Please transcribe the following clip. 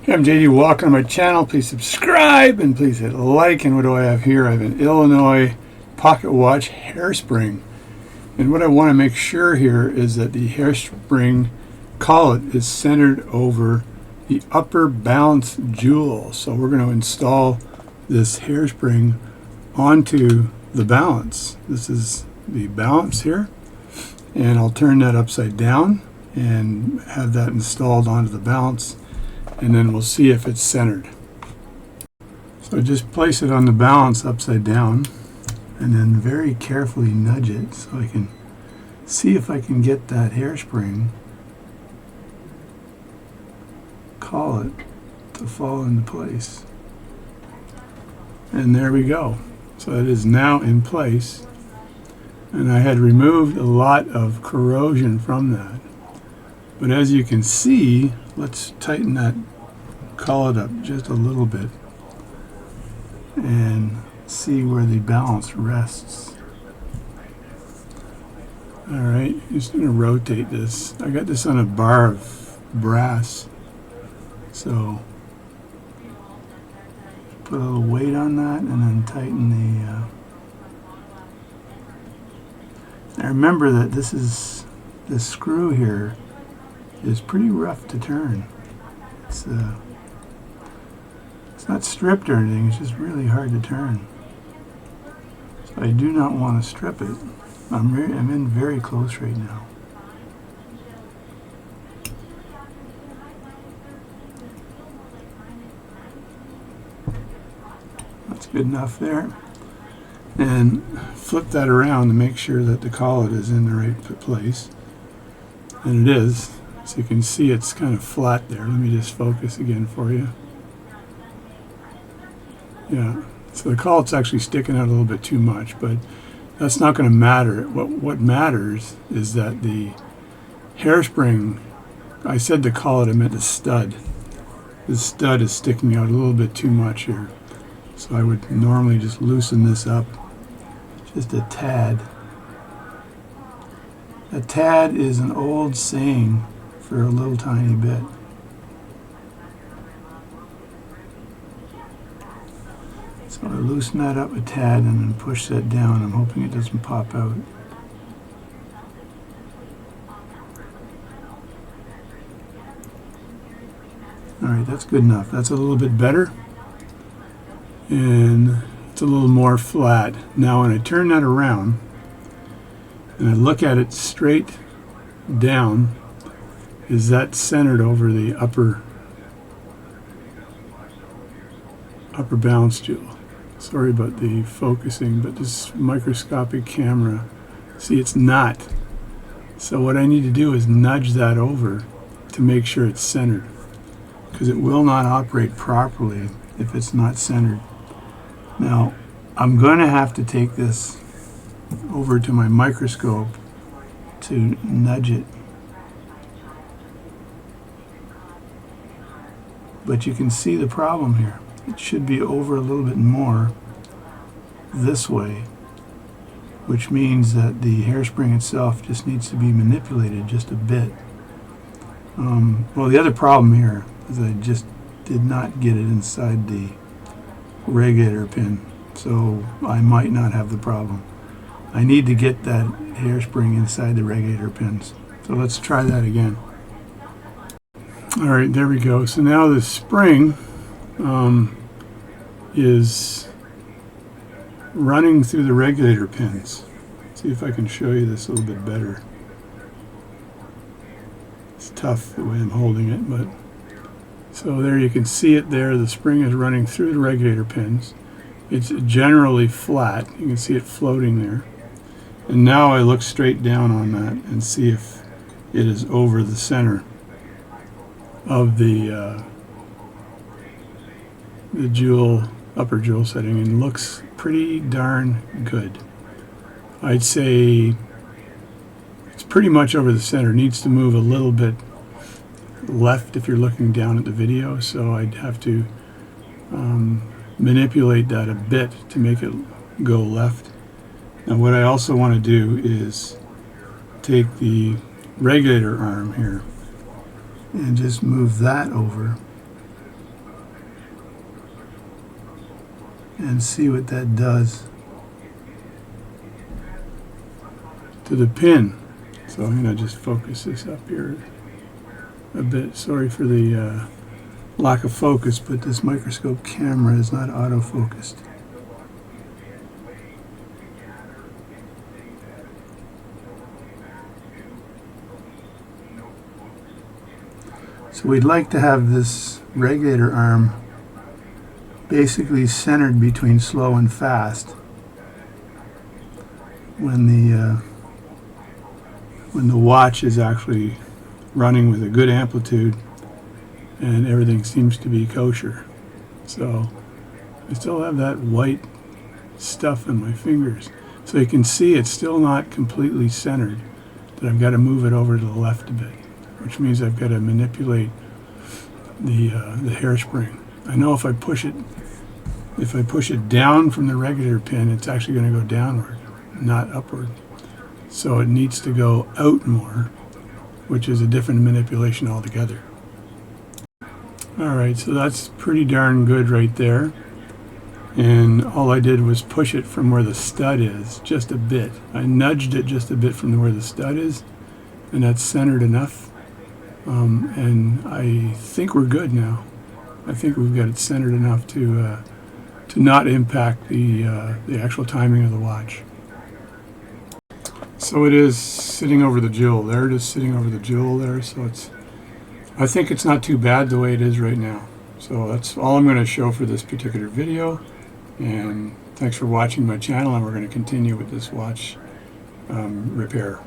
Hey, I'm JD. Welcome to my channel. Please subscribe and please hit like. And what do I have here? I have an Illinois pocket watch hairspring. And what I want to make sure here is that the hairspring collet is centered over the upper balance jewel. So we're going to install this hairspring onto the balance. This is the balance here. And I'll turn that upside down and have that installed onto the balance. And then we'll see if it's centered. So just place it on the balance upside down and then very carefully nudge it so I can see if I can get that hairspring collet to fall into place. And there we go. So it is now in place, and I had removed a lot of corrosion from that. But as you can see, let's tighten that collet up just a little bit and see where the balance rests. Alright, just going to rotate this. I got this on a bar of brass, so put a little weight on that and then tighten the now remember that this screw here is pretty rough to turn. It's not stripped or anything, it's just really hard to turn. So I do not want to strip it. I'm in very close right now. That's good enough there. And flip that around to make sure that the collet is in the right place. And it is. So you can see it's kind of flat there. Let me just focus again for you. Yeah, so the collet's actually sticking out a little bit too much, but that's not going to matter. What matters is that the hairspring, I said the collet, I meant the stud. The stud is sticking out a little bit too much here. So I would normally just loosen this up just a tad. A tad is an old saying for a little tiny bit. So I loosen that up a tad and then push that down. I'm hoping it doesn't pop out. Alright, that's good enough. That's a little bit better. And it's a little more flat. Now when I turn that around and I look at it straight down, is that centered over the upper balance jewel. Sorry about the focusing, but this microscopic camera, see, it's not. So what I need to do is nudge that over to make sure it's centered, because it will not operate properly if it's not centered. Now I'm going to have to take this over to my microscope to nudge it. But you can see the problem here. It should be over a little bit more this way, which means that the hairspring itself just needs to be manipulated just a bit. Well, the other problem here is I just did not get it inside the regulator pin, so I might not have the problem. I need to get that hairspring inside the regulator pins. So let's try that again. Alright, there we go. So now the spring is running through the regulator pins. Let's see if I can show you this a little bit better. It's tough the way I'm holding it, but so there you can see it there. The spring is running through the regulator pins. It's generally flat. You can see it floating there. And now I look straight down on that and see if it is over the center of the jewel, upper jewel setting, and looks pretty darn good. I'd say it's pretty much over the center. It needs to move a little bit left if you're looking down at the video, so I'd have to manipulate that a bit to make it go left. Now what I also want to do is take the regulator arm here and just move that over and see what that does to the pin. So I'm going to just focus this up here a bit. Sorry for the lack of focus, but this microscope camera is not autofocused. So we'd like to have this regulator arm basically centered between slow and fast when the watch is actually running with a good amplitude and everything seems to be kosher. So I still have that white stuff in my fingers. So you can see it's still not completely centered, that I've got to move it over to the left a bit, which means I've got to manipulate the hairspring. I know if I push it down from the regulator pin, it's actually going to go downward, not upward. So it needs to go out more, which is a different manipulation altogether. Alright, so that's pretty darn good right there. And all I did was push it from where the stud is, just a bit. I nudged it just a bit from where the stud is, and that's centered enough. And I think we're good now. I think we've got it centered enough to not impact the actual timing of the watch. So it is sitting over the jewel. There it is sitting over the jewel there. So I think it's not too bad the way it is right now. So that's all I'm going to show for this particular video. And thanks for watching my channel, and we're going to continue with this watch repair.